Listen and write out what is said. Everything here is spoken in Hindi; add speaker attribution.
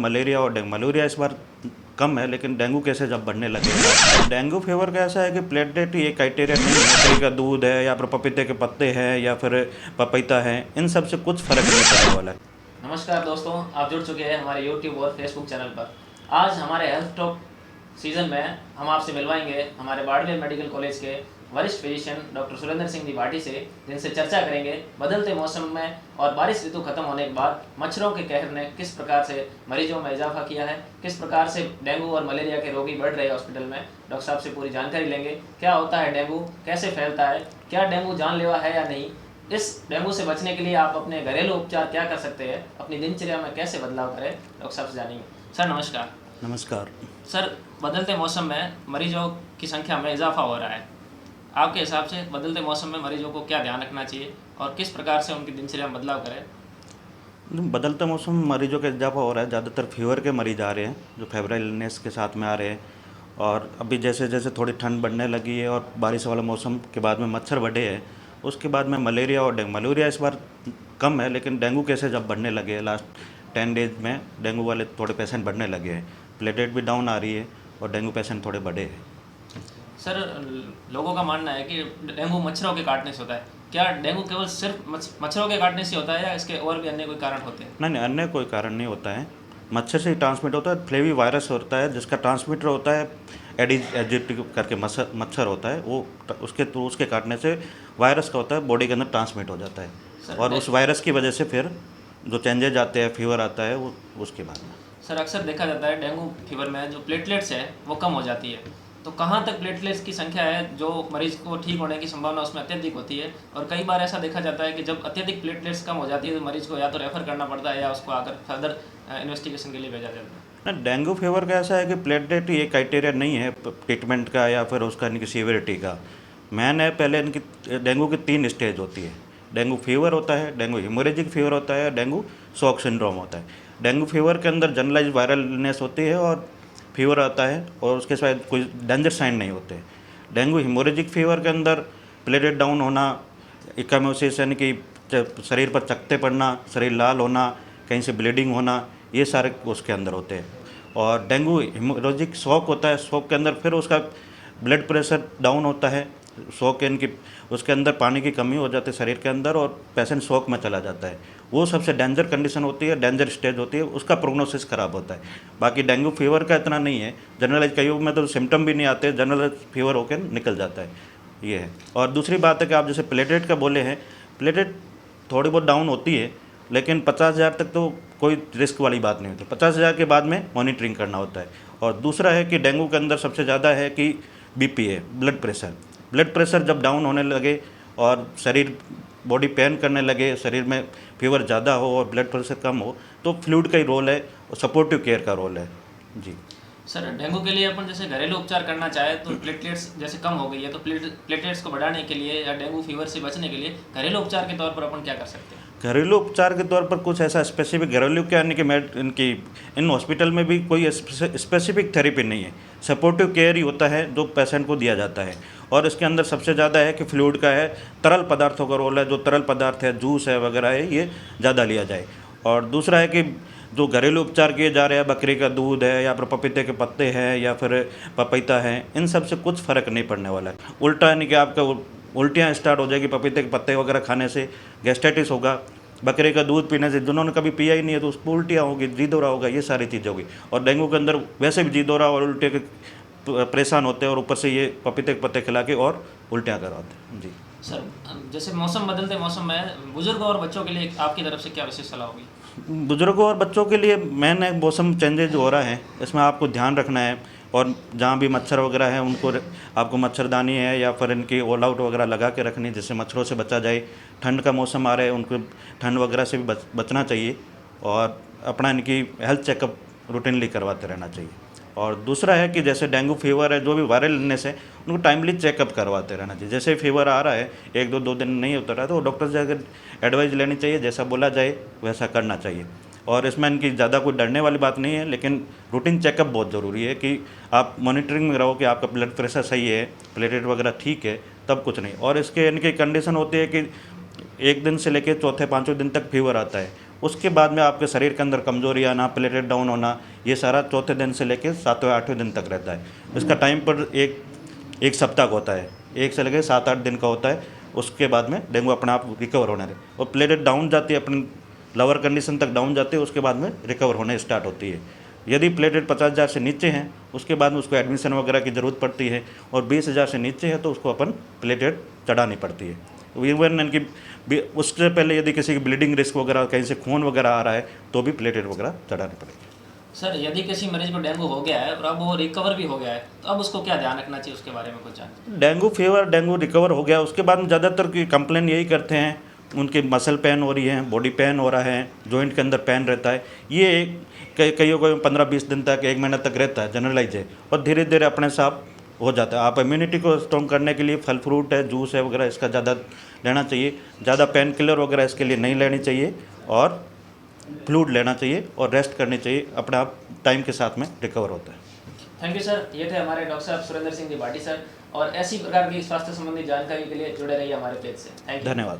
Speaker 1: मलेरिया और डेंगू। मलेरिया इस बार कम है, लेकिन डेंगू कैसे जब बढ़ने लगे। डेंगू फीवर का ऐसा है कि प्लेटलेट ये क्राइटेरिया नहीं है, बकरी का दूध है या फिर पपीते के पत्ते हैं या फिर पपीता है, इन सब से कुछ फ़र्क नहीं पड़ने वाला है।
Speaker 2: नमस्कार दोस्तों, आप जुड़ चुके हैं हमारे YouTube और Facebook चैनल पर। आज हमारे हेल्थ टॉक सीज़न में हम आपसे मिलवाएंगे हमारे बाड़मेर मेडिकल कॉलेज के वरिष्ठ फिजिशियन डॉक्टर सुरेंद्र सिंह जी भाटी से, जिनसे चर्चा करेंगे बदलते मौसम में और बारिश ऋतु खत्म होने के बाद मच्छरों के कहर ने किस प्रकार से मरीजों में इजाफा किया है, किस प्रकार से डेंगू और मलेरिया के रोगी बढ़ रहे हैं हॉस्पिटल में। डॉक्टर साहब से पूरी जानकारी लेंगे, क्या होता है डेंगू, कैसे फैलता है, क्या डेंगू जानलेवा है या नहीं, इस डेंगू से बचने के लिए आप अपने घरेलू उपचार क्या कर सकते हैं, अपनी दिनचर्या में कैसे बदलाव करें, डॉक्टर साहब से जानेंगे। सर नमस्कार।
Speaker 1: नमस्कार।
Speaker 2: सर, बदलते मौसम में मरीजों की संख्या में इजाफा हो रहा है, आपके हिसाब से बदलते मौसम में मरीजों को क्या ध्यान रखना चाहिए और किस प्रकार से उनकी दिनचर्या में बदलाव करें?
Speaker 1: बदलते मौसम में मरीजों का इजाफा हो रहा है, ज़्यादातर फीवर के मरीज आ रहे हैं जो फेब्राइल इलनेस के साथ में आ रहे हैं। और अभी जैसे जैसे थोड़ी ठंड बढ़ने लगी है और बारिश वाला मौसम के बाद में मच्छर बढ़े हैं, उसके बाद में मलेरिया और डेंगू। मलेरिया इस बार कम है, लेकिन डेंगू कैसे जब बढ़ने लगे हैं, लास्ट 10 डेज में डेंगू वाले थोड़े पेशेंट बढ़ने लगे हैं, प्लेटलेट भी डाउन आ रही है और डेंगू पेशेंट थोड़े बढ़े हैं।
Speaker 2: सर, लोगों का मानना है कि डेंगू मच्छरों के काटने से होता है, क्या डेंगू केवल सिर्फ मच्छरों के काटने से होता है या इसके और भी अन्य कोई कारण होते हैं?
Speaker 1: नहीं, अन्य कोई कारण नहीं होता है, मच्छर से ही ट्रांसमिट होता है। फ्लेवी वायरस होता है जिसका ट्रांसमीटर होता है एडिस एजिप्टी करके मच्छर होता है, वो उसके थ्रू उसके काटने से वायरस का होता है, बॉडी के अंदर ट्रांसमिट हो जाता है और उस वायरस की वजह से फिर जो चेंजेज आते हैं, फीवर आता है, वो उसके बाद में।
Speaker 2: सर, अक्सर देखा जाता है डेंगू फीवर में जो प्लेटलेट्स है वो कम हो जाती है, तो कहाँ तक प्लेटलेट्स की संख्या है जो मरीज को ठीक होने की संभावना उसमें अत्यधिक होती है, और कई बार ऐसा देखा जाता है कि जब अत्यधिक प्लेटलेट्स कम हो जाती है तो मरीज को या तो रेफर करना पड़ता है या उसको आकर फर्दर इन्वेस्टिगेशन के लिए भेजा जाता है।
Speaker 1: डेंगू फीवर का ऐसा है कि प्लेटलेट ये क्राइटेरिया नहीं है ट्रीटमेंट का या फिर उसका इनकी सीवियरिटी का। मैन है, पहले इनकी डेंगू की 3 स्टेज होती है। डेंगू फीवर होता है, डेंगू हेमोरेजिक फीवर होता है, डेंगू शॉक सिंड्रोम होता है। डेंगू फीवर के अंदर जनरलाइज वायरल इलनेस होती है और फीवर आता है और उसके साथ कोई डेंजर साइन नहीं होते। डेंगू हेमोरेजिक फीवर के अंदर प्लेटलेट डाउन होना, इक्कामोसिस यानी कि शरीर पर चकत्ते पड़ना, शरीर लाल होना, कहीं से ब्लीडिंग होना, ये सारे उसके अंदर होते हैं। और डेंगू हेमोरेजिक शॉक होता है, शॉक के अंदर फिर उसका ब्लड प्रेशर डाउन होता है, शॉक इनकी उसके अंदर पानी की कमी हो जाती है शरीर के अंदर और पेशेंट शॉक में चला जाता है। वो सबसे डेंजर कंडीशन होती है, डेंजर स्टेज होती है, उसका प्रोग्नोसिस ख़राब होता है। बाकी डेंगू फीवर का इतना नहीं है, जनरलाइज कईयों में तो सिम्टम भी नहीं आते, जनरलाइज फीवर होकर निकल जाता है, ये है। और दूसरी बात है कि आप जैसे प्लेटलेट का बोले हैं, प्लेटलेट थोड़ी बहुत डाउन होती है, लेकिन 50,000 तक तो कोई रिस्क वाली बात नहीं होती। 50,000 के बाद में मॉनिटरिंग करना होता है। और दूसरा है कि डेंगू के अंदर सबसे ज़्यादा है कि बीपी है, ब्लड प्रेशर। ब्लड प्रेशर जब डाउन होने लगे और शरीर बॉडी पेन करने लगे, शरीर में फीवर ज़्यादा हो और ब्लड प्रेशर कम हो, तो फ्लूइड का ही रोल है और सपोर्टिव केयर का रोल है। जी
Speaker 2: सर, डेंगू के लिए अपन जैसे घरेलू उपचार करना चाहे तो प्लेटलेट्स जैसे कम हो गई है, तो प्लेटलेट्स को बढ़ाने के लिए या डेंगू फीवर से बचने के लिए घरेलू उपचार के तौर पर अपन क्या कर सकते हैं?
Speaker 1: घरेलू उपचार के तौर पर कुछ ऐसा स्पेसिफिक घरेलू क्या यानी कि इनकी इन हॉस्पिटल में भी कोई स्पेसिफिक थेरेपी नहीं है, सपोर्टिव केयर ही होता है जो पेशेंट को दिया जाता है। और इसके अंदर सबसे ज़्यादा है कि फ्लूइड का है, तरल पदार्थों का रोल है, जो तरल पदार्थ है, जूस है वगैरह है, ये ज़्यादा लिया जाए। और दूसरा है कि जो घरेलू उपचार किए जा रहे हैं, बकरी का दूध है या फिर पपीते के पत्ते हैं या फिर पपीता है, इन सब से कुछ फ़र्क नहीं पड़ने वाला है। उल्टा यानी कि आपका उल्टियाँ स्टार्ट हो जाएगी, पपीते के पत्ते वगैरह खाने से गैस्ट्राइटिस होगा, बकरे का दूध पीने से जिन्होंने कभी पिया ही नहीं है तो उसको उल्टियाँ होगी, जी दौरा होगा, ये सारी चीज़ें होगी। और डेंगू के अंदर वैसे भी जी दौरा और उल्टे के परेशान होते हैं और ऊपर से ये पपीते के पत्ते खिला के और उल्टियाँ करवाते हैं। जी
Speaker 2: सर, जैसे मौसम बदलते मौसम में बुजुर्गों और बच्चों के लिए आपकी तरफ से क्या विशेष सलाह होगी?
Speaker 1: बुजुर्गों और बच्चों के लिए मेन है मौसम चेंजेज हो रहा है, इसमें आपको ध्यान रखना है। और जहाँ भी मच्छर वगैरह है उनको आपको मच्छरदानी है या फिर इनकी ऑल आउट वगैरह लगा के रखनी, जिससे मच्छरों से बचा जाए। ठंड का मौसम आ रहा है, उनको ठंड वगैरह से भी बचना चाहिए और अपना इनकी हेल्थ चेकअप रूटीनली करवाते रहना चाहिए। और दूसरा है कि जैसे डेंगू फीवर है, जो भी वायरल इलनेस है, उनको टाइमली चेकअप करवाते रहना चाहिए। जैसे फीवर आ रहा है, 1-2 दिन नहीं उतर रहा है, तो डॉक्टर से अगर एडवाइस लेनी चाहिए, जैसा बोला जाए वैसा करना चाहिए। और इसमें इनकी ज़्यादा कोई डरने वाली बात नहीं है, लेकिन रूटीन चेकअप बहुत ज़रूरी है कि आप मॉनिटरिंग में रहो कि आपका ब्लड प्रेशर सही है, प्लेटलेट वगैरह ठीक है, तब कुछ नहीं। और इसके इनकी कंडीशन होती है कि 1 दिन से लेकर चौथे 5वें दिन तक फीवर आता है, उसके बाद में आपके शरीर के अंदर कमजोरी आना, प्लेटलेट डाउन होना, ये सारा चौथे दिन से लेकर 7वें 8वें दिन तक रहता है। इसका टाइम पर एक सप्ताह का होता है, 1 से लेकर 7-8 दिन का होता है। उसके बाद में डेंगू अपने आप रिकवर होने लगे और प्लेटलेट डाउन जाती है, अपनी लोअर कंडीशन तक डाउन जाती है, उसके बाद में रिकवर होने स्टार्ट होती है। यदि प्लेटलेट 50,000 से नीचे हैं उसके बाद में उसको एडमिशन वगैरह की ज़रूरत पड़ती है, और 20,000 से नीचे है तो उसको अपन प्लेटलेट चढ़ानी पड़ती है। इवन इनकी उससे पहले यदि किसी की ब्लीडिंग रिस्क वगैरह, कहीं से खून वगैरह आ रहा है तो भी प्लेटलेट वगैरह चढ़ानी पड़ेगी।
Speaker 2: सर यदि किसी मरीज को डेंगू हो गया है और अब वो रिकवर भी हो गया है तो अब उसको क्या ध्यान रखना चाहिए, उसके बारे में कुछ जान।
Speaker 1: डेंगू फीवर, डेंगू रिकवर हो गया उसके बाद में ज़्यादातर की कंप्लेन यही करते हैं, उनके मसल पेन हो रही है, बॉडी पेन हो रहा है, जॉइंट के अंदर पेन रहता है। ये कईयों को 15-20 दिन तक, 1 महीना तक रहता है, जनरलाइज है, और धीरे धीरे अपने साथ हो जाता है। आप इम्यूनिटी को स्ट्रॉन्ग करने के लिए फल फ्रूट है, जूस है वगैरह, इसका ज़्यादा लेना चाहिए। ज़्यादा पेन किलर वगैरह इसके लिए नहीं लेनी चाहिए, और फ्लूइड लेना चाहिए और रेस्ट करनी चाहिए, अपने आप टाइम के साथ में रिकवर होता है।
Speaker 2: Thank you sir. ये थे हमारे डॉक्टर साहब सुरेंद्र सिंह जी भाटी सर, और ऐसी प्रकार की स्वास्थ्य संबंधी जानकारी के लिए जुड़े रहिए हमारे पेज से। Thank you.
Speaker 1: धन्यवाद।